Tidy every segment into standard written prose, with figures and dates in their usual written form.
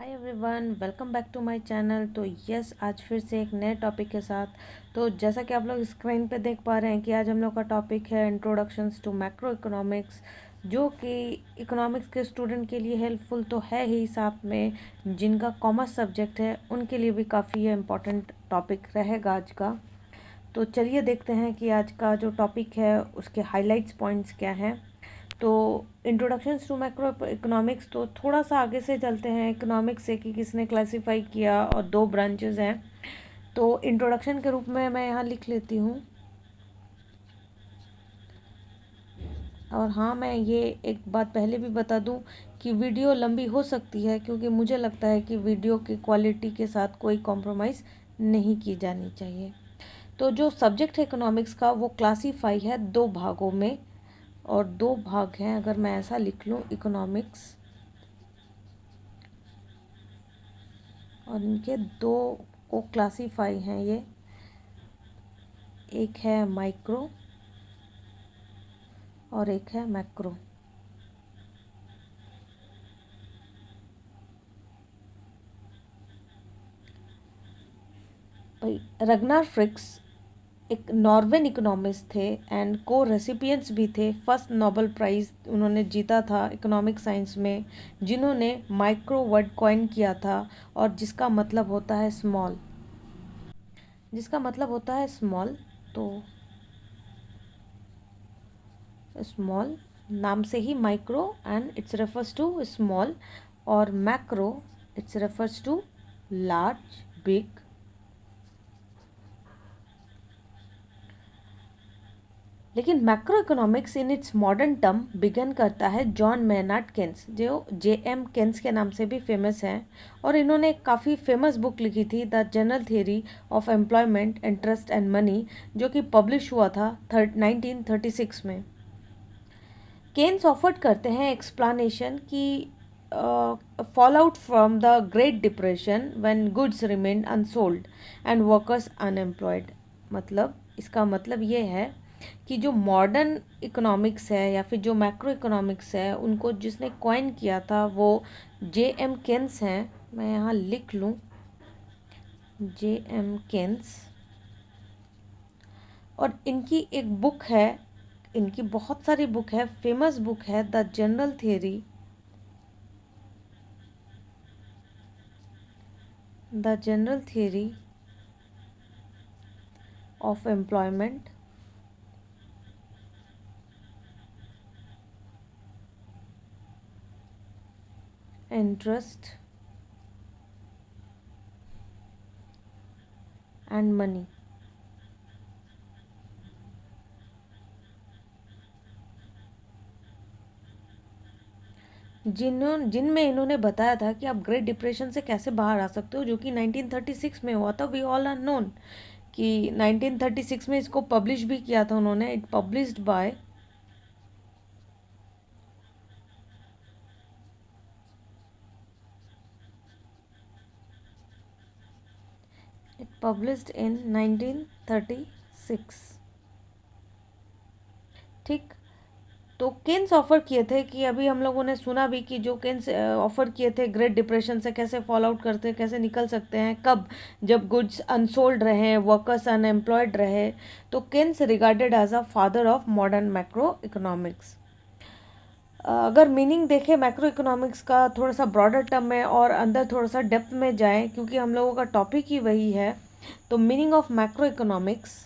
Hi everyone, welcome back to my channel. तो yes, आज फिर से एक नए टॉपिक के साथ। तो जैसा कि आप लोग स्क्रीन पे देख पा रहे हैं कि आज हम लोग का टॉपिक है इंट्रोडक्शंस टू मैक्रो इकोनॉमिक्स, जो कि इकोनॉमिक्स के स्टूडेंट के लिए हेल्पफुल तो है ही, साथ में जिनका कॉमर्स सब्जेक्ट है उनके लिए भी काफ़ी इम्पॉर्टेंट टॉपिक रहेगा आज का। तो चलिए देखते हैं कि आज का जो टॉपिक है उसके हाइलाइट्स पॉइंट्स क्या हैं। तो इंट्रोडक्शंस टू मैक्रो इकोनॉमिक्स, तो थोड़ा सा आगे से चलते हैं इकोनॉमिक्स से कि किसने क्लासीफाई किया, और दो ब्रांचेस हैं। तो इंट्रोडक्शन के रूप में मैं यहाँ लिख लेती हूँ। और हाँ, मैं ये एक बात पहले भी बता दूँ कि वीडियो लंबी हो सकती है, क्योंकि मुझे लगता है कि वीडियो की क्वालिटी के साथ कोई कॉम्प्रोमाइज़ नहीं की जानी चाहिए। तो जो सब्जेक्ट है इकोनॉमिक्स का, वो क्लासीफाई है दो भागों में, और दो भाग हैं। अगर मैं ऐसा लिख लूँ, इकोनॉमिक्स, और इनके दो को क्लासीफाई हैं ये। एक है माइक्रो और एक है मैक्रो। भाई, रगनार फ्रिक्स एक नॉर्वेन इकोनॉमिस्ट थे एंड को रेसिपिएंट्स भी थे। फर्स्ट नोबेल प्राइज़ उन्होंने जीता था इकोनॉमिक साइंस में, जिन्होंने माइक्रो वर्ड कॉइन किया था, और जिसका मतलब होता है स्मॉल। तो स्मॉल नाम से ही micro and its refers to small, और macro its refers to large, big. लेकिन macro economics in its modern term began करता है जॉन मेनार्ड केन्स, जो J.M. केन्स के नाम से भी फेमस हैं। और इन्होंने एक काफ़ी फेमस बुक लिखी थी, the general theory of employment, interest and money, जो कि पब्लिश हुआ था 1936 में। केन्स ऑफर्ड करते हैं एक्सप्लानेशन की fall out from the great depression when goods remain unsold and workers unemployed. मतलब इसका मतलब ये है कि जो मॉडर्न इकोनॉमिक्स है या फिर जो मैक्रो इकोनॉमिक्स है, उनको जिसने कॉइन किया था वो J.M. केन्स हैं। मैं यहाँ लिख लूँ, J.M. केन्स। और इनकी एक बुक है, इनकी बहुत सारी बुक है, फेमस बुक है the general theory, the general theory of employment, interest and money. जिनमें इन्होंने बताया था कि आप ग्रेट डिप्रेशन से कैसे बाहर आ सकते हो, जो कि 1936 में हुआ था। वी ऑल आर नोन कि 1936 में इसको पब्लिश भी किया था उन्होंने। इट पब्लिश्ड बाय इन 1936। ठीक। तो केन्स ऑफर किए थे कि अभी हम लोगों ने सुना भी कि जो केन्स ऑफर किए थे ग्रेट डिप्रेशन से कैसे फॉल आउट करते हैं, कैसे निकल सकते हैं, कब? जब गुड्स अनसोल्ड रहे, वर्कर्स अनएम्प्लॉयड रहे। तो Keynes regarded as a father of modern macro economics. अगर मीनिंग देखें मैक्रो इकोनॉमिक्स का थोड़ा सा ब्रॉडर टर्म में, और अंदर थोड़ा सा डेप्थ में जाएं, क्योंकि हम लोगों का टॉपिक ही वही है। तो meaning of macro economics: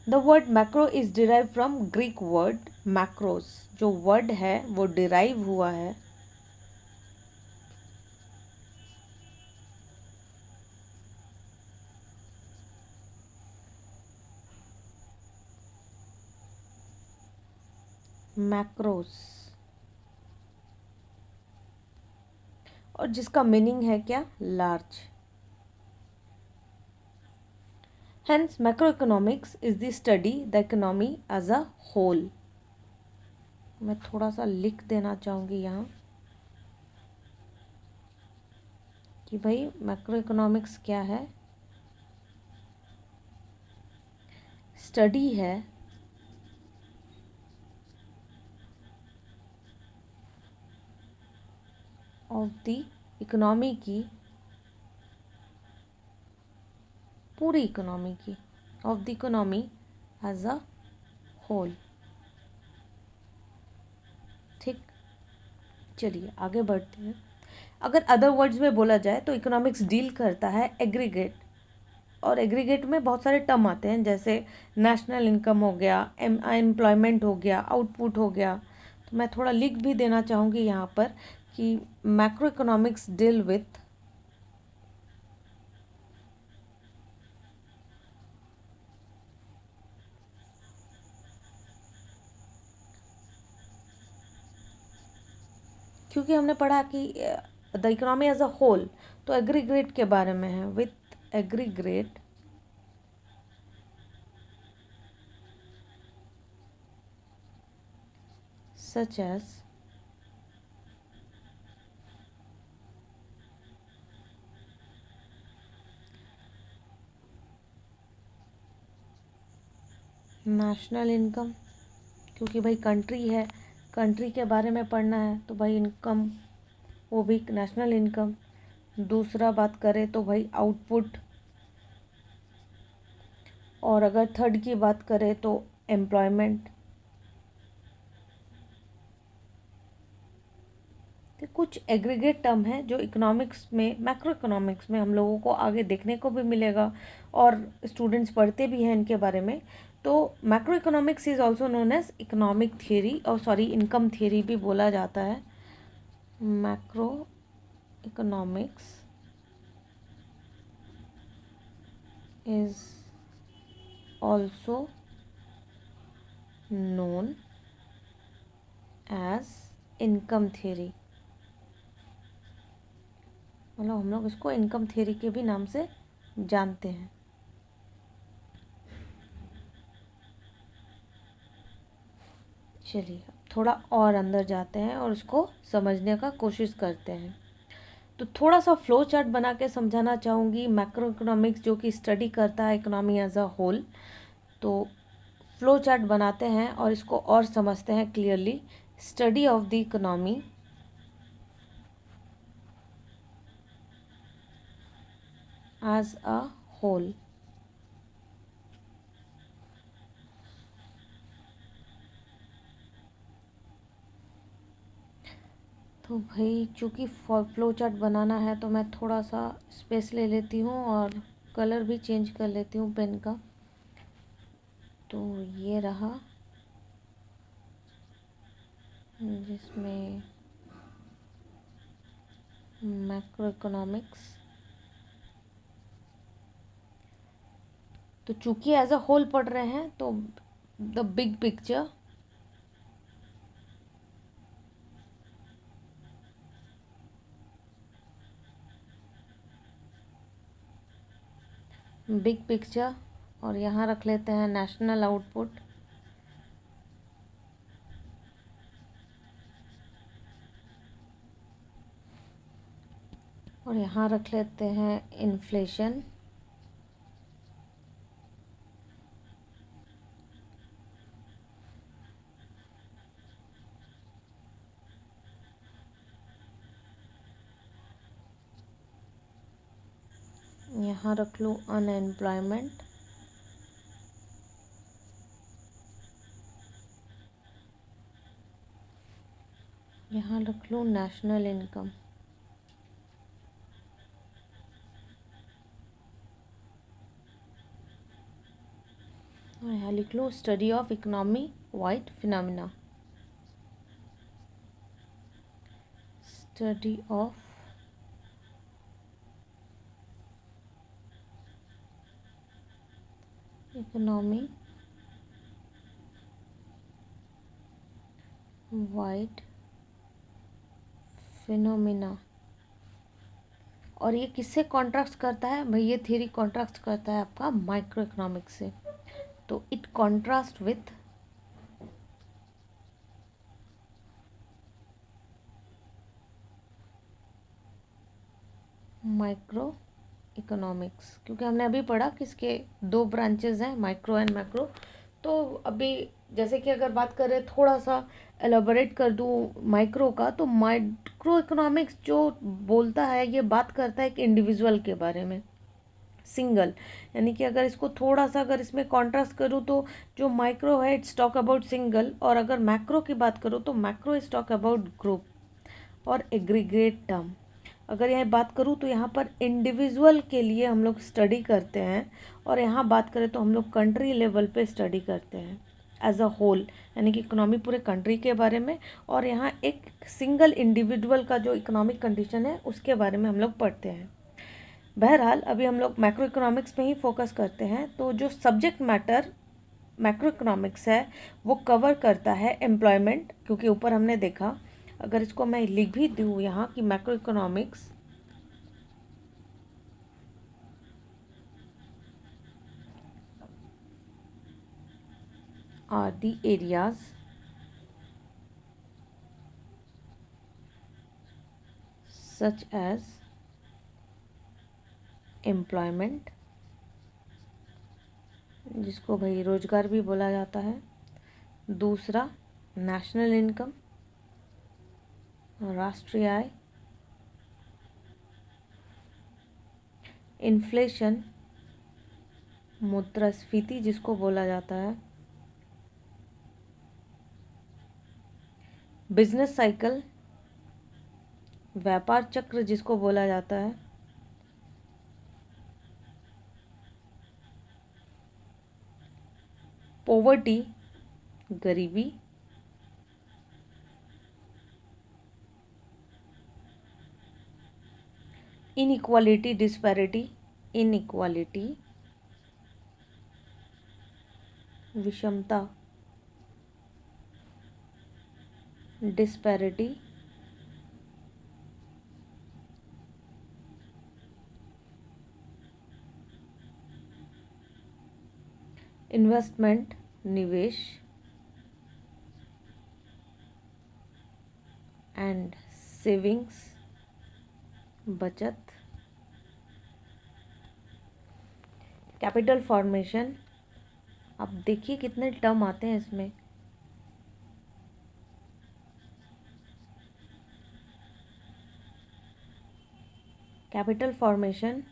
the word macro is derive from Greek word macros. जो वर्ड है वो डिराइव हुआ है मैक्रोस, और जिसका मीनिंग है क्या? Large. Hence macro economics is the study the economy as a whole. मैं थोड़ा सा लिख देना चाहूँगी यहाँ। कि भाई मैक्रो इकोनॉमिक्स क्या है। स्टडी है ऑफ द इकोनॉमी की, पूरी इकोनॉमी की, of the economy as a whole. ठीक, चलिए आगे बढ़ते हैं। अगर अदर वर्ड्स में बोला जाए तो इकोनॉमिक्स डील करता है एग्रीगेट, और एग्रीगेट में बहुत सारे टर्म आते हैं, जैसे नेशनल इनकम हो गया, एम्प्लॉयमेंट हो गया, आउटपुट हो गया। तो मैं थोड़ा लिख भी देना चाहूँगी यहाँ पर कि मैक्रो इकोनॉमिक्स डील विथ क्योंकि हमने पढ़ा कि the economy as a whole, तो एग्रीगेट के बारे में है। With aggregate such as national income, क्योंकि भाई कंट्री है, कंट्री के बारे में पढ़ना है, तो भाई इनकम, वो भी नेशनल इनकम। दूसरा बात करें तो भाई आउटपुट, और अगर थर्ड की बात करें तो एम्प्लॉयमेंट। तो कुछ एग्रीगेट टर्म है जो इकोनॉमिक्स में, मैक्रो इकोनॉमिक्स में हम लोगों को आगे देखने को भी मिलेगा, और स्टूडेंट्स पढ़ते भी हैं इनके बारे में। तो macro economics is also known as economic theory, और सॉरी इनकम थियरी भी बोला जाता है। Macro economics is also known as income theory, मतलब हम लोग इसको इनकम थियरी के भी नाम से जानते हैं। चलिए थोड़ा और अंदर जाते हैं और उसको समझने का कोशिश करते हैं। तो थोड़ा सा फ्लो चार्ट बना के समझाना चाहूँगी मैक्रो इकोनॉमिक्स, जो कि स्टडी करता है इकोनॉमी एज अ होल। तो फ्लो चार्ट बनाते हैं और इसको और समझते हैं clearly. Study of the economy as a whole. तो भाई चूँकि फ्लो चार्ट बनाना है तो मैं थोड़ा सा स्पेस ले लेती हूँ और कलर भी चेंज कर लेती हूँ पेन का। तो ये रहा, जिसमें मैक्रो इकोनॉमिक्स। तो चूँकि एज अ होल पढ़ रहे हैं तो the big picture, big picture, और यहाँ रख लेते हैं नेशनल आउटपुट, और यहाँ रख लेते हैं इन्फ्लेशन, यहाँ रख लूँ अनएम्प्लॉयमेंट, यहाँ रख लूँ नेशनल इनकम, और यहाँ लिख लूँ study of economy wide phenomena, study of economy wide phenomena. और ये किससे कॉन्ट्रास्ट करता है भाई? ये थ्योरी कॉन्ट्रास्ट करता है आपका माइक्रो इकोनॉमिक्स से। तो it contrast with micro economics, क्योंकि हमने अभी पढ़ा कि इसके दो ब्रांचेज हैं, माइक्रो एंड मैक्रो। तो अभी जैसे कि अगर बात करें, थोड़ा सा एलाबोरेट कर दूँ माइक्रो का, तो माइक्रो इकोनॉमिक्स जो बोलता है ये बात करता है एक इंडिविजुअल के बारे में, सिंगल। यानी कि अगर इसको थोड़ा सा अगर इसमें कॉन्ट्रास्ट करूँ तो जो माइक्रो है इट्स टॉक अबाउट सिंगल, और अगर मैक्रो की बात करूँ तो macro is talk about group और एग्रीगेट टर्म। अगर यहाँ बात करूँ तो यहाँ पर इंडिविजुअल के लिए हम लोग स्टडी करते हैं, और यहाँ बात करें तो हम लोग कंट्री लेवल पे स्टडी करते हैं एज अ होल, यानी कि इकोनॉमी पूरे कंट्री के बारे में, और यहाँ एक सिंगल इंडिविजुअल का जो इकोनॉमिक कंडीशन है उसके बारे में हम लोग पढ़ते हैं। बहरहाल अभी हम लोग मैक्रो इकोनॉमिक्स में ही फोकस करते हैं। तो जो सब्जेक्ट मैटर मैक्रो इकोनॉमिक्स है वो कवर करता है एम्प्लॉयमेंट, क्योंकि ऊपर हमने देखा, अगर इसको मैं लिख भी दूँ यहाँ कि macro economics are the areas such as employment, जिसको भाई रोजगार भी बोला जाता है, दूसरा नेशनल इनकम, राष्ट्रीय आय, इन्फ्लेशन, मुद्रास्फीति जिसको बोला जाता है, बिजनेस साइकिल, व्यापार चक्र जिसको बोला जाता है, पॉवर्टी, गरीबी, इनइक्वालिटी, डिस्पैरिटी, इनइक्वालिटी, विषमता, डिस्पैरिटी, इन्वेस्टमेंट, निवेश, एंड सेविंग्स, बचत, कैपिटल फॉर्मेशन। अब देखिए कितने टर्म आते हैं इसमें। Capital formation,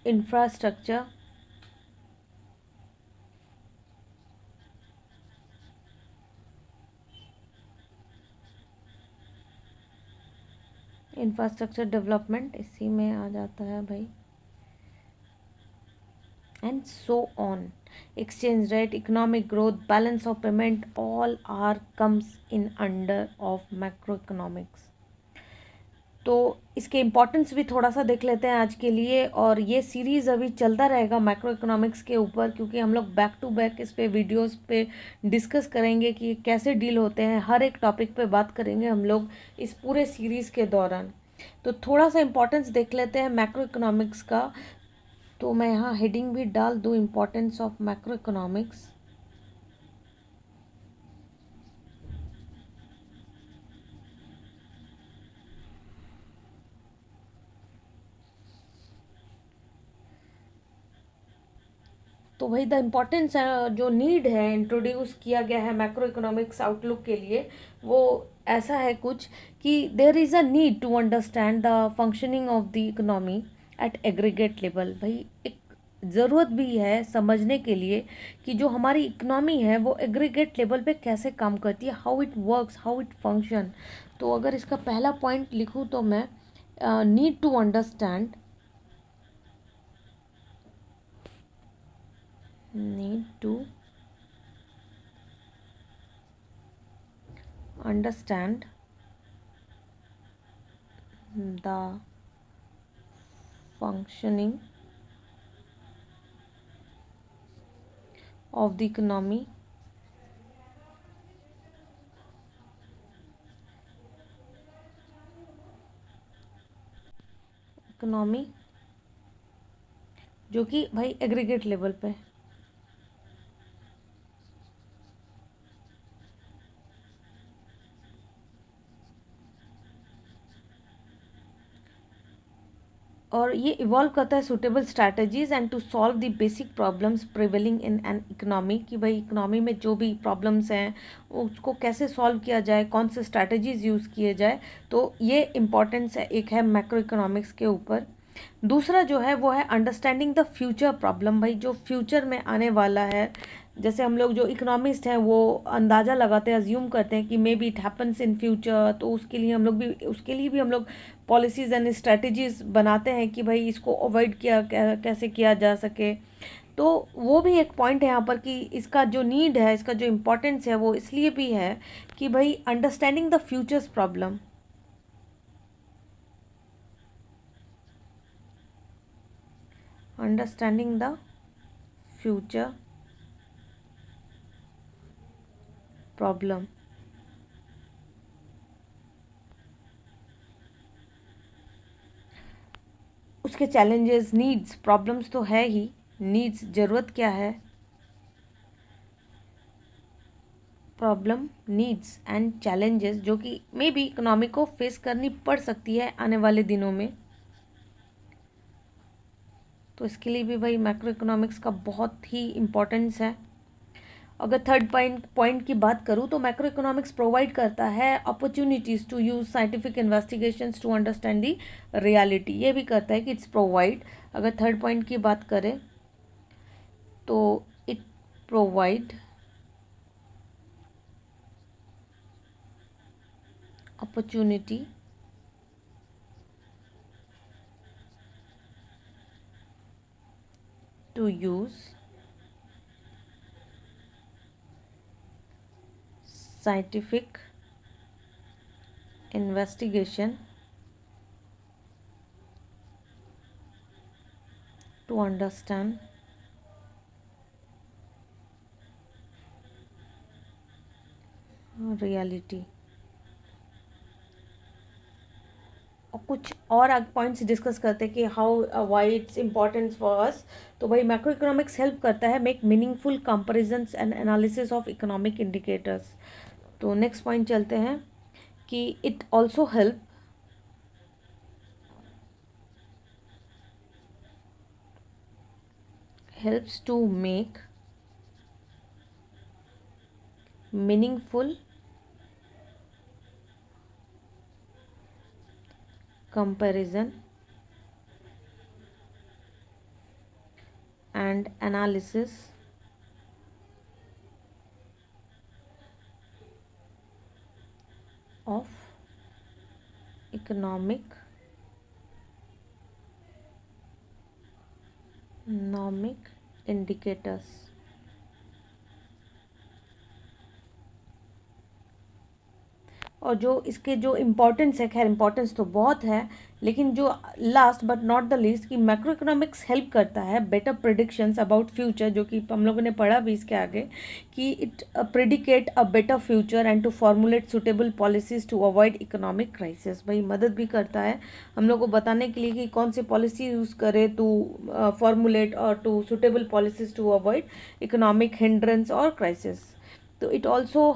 infrastructure, infrastructure development इसी में आ जाता है भाई, and so on. Exchange rate, economic growth, balance of payment, all are comes in under of macro economics. तो इसके इम्पोर्टेंस भी थोड़ा सा देख लेते हैं आज के लिए, और ये सीरीज़ अभी चलता रहेगा मैक्रो इकोनॉमिक्स के ऊपर, क्योंकि हम लोग बैक टू बैक इस पे वीडियोस पे डिस्कस करेंगे कि कैसे डील होते हैं, हर एक टॉपिक पे बात करेंगे हम लोग इस पूरे सीरीज़ के दौरान। तो थोड़ा सा इम्पोर्टेंस देख लेते हैं मैक्रो इकोनॉमिक्स का। तो मैं यहाँ हेडिंग भी डाल दूँ, इम्पोर्टेंस ऑफ मैक्रो इकोनॉमिक्स। तो वही द इम्पोर्टेंस जो नीड है इंट्रोड्यूस किया गया है मैक्रो इकोनॉमिक्स आउटलुक के लिए, वो ऐसा है कुछ कि there is a need to understand the functioning of the economy at aggregate level. भाई एक ज़रूरत भी है समझने के लिए कि जो हमारी इकोनॉमी है वो एग्रीगेट लेवल पे कैसे काम करती है, how it works, how it function. तो अगर इसका पहला पॉइंट लिखूँ तो मैं need to understand, need to understand the functioning of the economy जो कि भाई एग्रीगेट लेवल पे। और ये इवॉल्व करता है suitable strategies and to solve the basic problems prevailing in an economy, कि भाई इकोनॉमी में जो भी प्रॉब्लम्स हैं उसको कैसे सॉल्व किया जाए, कौन से स्ट्रैटेजीज यूज़ किए जाए। तो ये इम्पॉर्टेंस है, एक है मैक्रो इकोनॉमिक्स के ऊपर। दूसरा जो है वो है अंडरस्टैंडिंग द फ्यूचर प्रॉब्लम, भाई जो फ्यूचर में आने वाला है। जैसे हम लोग जो इकोनॉमिस्ट हैं वो अंदाज़ा लगाते हैं, अज्यूम करते हैं कि may be it happens in future, तो उसके लिए भी हम लोग पॉलिसीज़ एंड स्ट्रेटजीज बनाते हैं कि भाई इसको अवॉइड कैसे किया जा सके। तो वो भी एक पॉइंट है यहाँ पर कि इसका जो नीड है, इसका जो इम्पोर्टेंस है वो इसलिए भी है कि भाई understanding the futures problem, understanding the future problem, उसके चैलेंजेस, नीड्स, प्रॉब्लम्स तो है ही, नीड्स ज़रूरत क्या है, प्रॉब्लम, नीड्स एंड चैलेंजेस जो कि मे बी इकोनॉमी को फेस करनी पड़ सकती है आने वाले दिनों में। तो इसके लिए भी भाई मैक्रो इकोनॉमिक्स का बहुत ही इम्पोर्टेंस है। अगर थर्ड पॉइंट की बात करूँ तो मैक्रो इकोनॉमिक्स प्रोवाइड करता है opportunities to use scientific investigations to understand the reality. ये भी करता है कि इट्स प्रोवाइड, अगर थर्ड पॉइंट की बात करें तो it provide opportunity to use scientific investigation to understand reality। और कुछ और पॉइंट्स डिस्कस करते हैं कि how why it's important for us. तो भाई मैक्रो इकोनॉमिक्स हेल्प करता है make meaningful comparisons and analysis of economic indicators. तो नेक्स्ट पॉइंट चलते हैं कि it also helps to make meaningful comparison and analysis of economic indicators। और जो इसके जो इम्पोर्टेंस है, खैर इम्पोर्टेंस तो बहुत है, लेकिन जो last but not the least कि मैक्रो इकोनॉमिक्स हेल्प करता है बेटर प्रिडिक्शंस अबाउट फ्यूचर, जो कि हम लोगों ने पढ़ा भी इसके आगे कि it predicate a better future and to formulate suitable policies to avoid economic crisis. भाई मदद भी करता है हम लोग को बताने के लिए कि कौन सी पॉलिसी यूज़ करें टू फॉर्मुलेट और to suitable policies to avoid economic hindrance और क्राइसिस। तो it also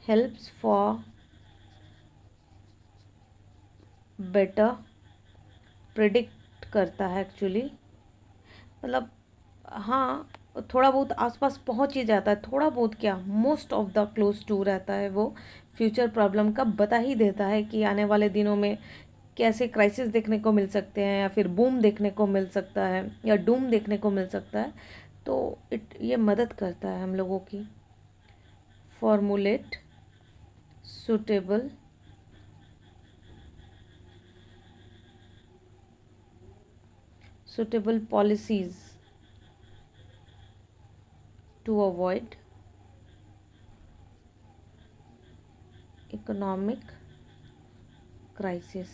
helps for better predict करता है एक्चुअली, मतलब हाँ थोड़ा बहुत आसपास पहुंच ही जाता है, थोड़ा बहुत क्या, most of the close to रहता है वो, फ्यूचर प्रॉब्लम का बता ही देता है कि आने वाले दिनों में कैसे क्राइसिस देखने को मिल सकते हैं या फिर बूम देखने को मिल सकता है या डूम देखने को मिल सकता है। तो ये मदद करता है हम लोगों की formulate suitable policies to avoid economic crisis।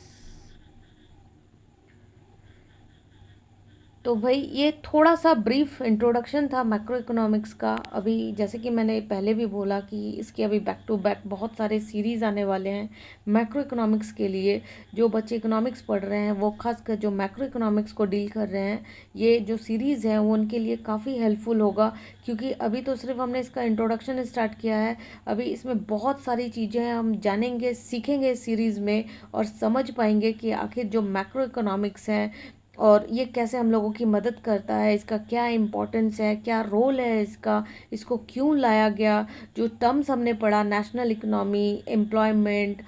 तो भाई ये थोड़ा सा ब्रीफ इंट्रोडक्शन था मैक्रो इकोनॉमिक्स का। अभी जैसे कि मैंने पहले भी बोला कि इसके अभी बैक टू बैक बहुत सारे सीरीज़ आने वाले हैं मैक्रो इकोनॉमिक्स के लिए। जो बच्चे इकोनॉमिक्स पढ़ रहे हैं वो खासकर जो मैक्रो इकोनॉमिक्स को डील कर रहे हैं, ये जो सीरीज़ है वो उनके लिए काफ़ी हेल्पफुल होगा। क्योंकि अभी तो सिर्फ हमने इसका इंट्रोडक्शन स्टार्ट किया है, अभी इसमें बहुत सारी चीज़ें हम जानेंगे सीखेंगे इस सीरीज़ में, और समझ पाएंगे कि आखिर जो मैक्रो इकोनॉमिक्स है और ये कैसे हम लोगों की मदद करता है, इसका क्या इम्पोर्टेंस है, क्या रोल है इसका, इसको क्यों लाया गया। जो टर्म्स हमने पढ़ा, national economy, employment,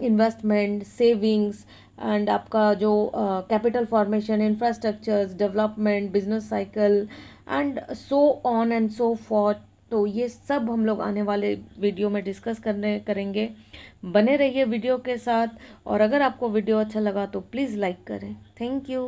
investment, savings, and आपका जो capital formation, infrastructures, development, business cycle, and so on and so forth. तो ये सब हम लोग आने वाले वीडियो में डिस्कस करने करेंगे। बने रहिए वीडियो के साथ, और अगर आपको वीडियो अच्छा लगा तो प्लीज़ लाइक करें। Thank you.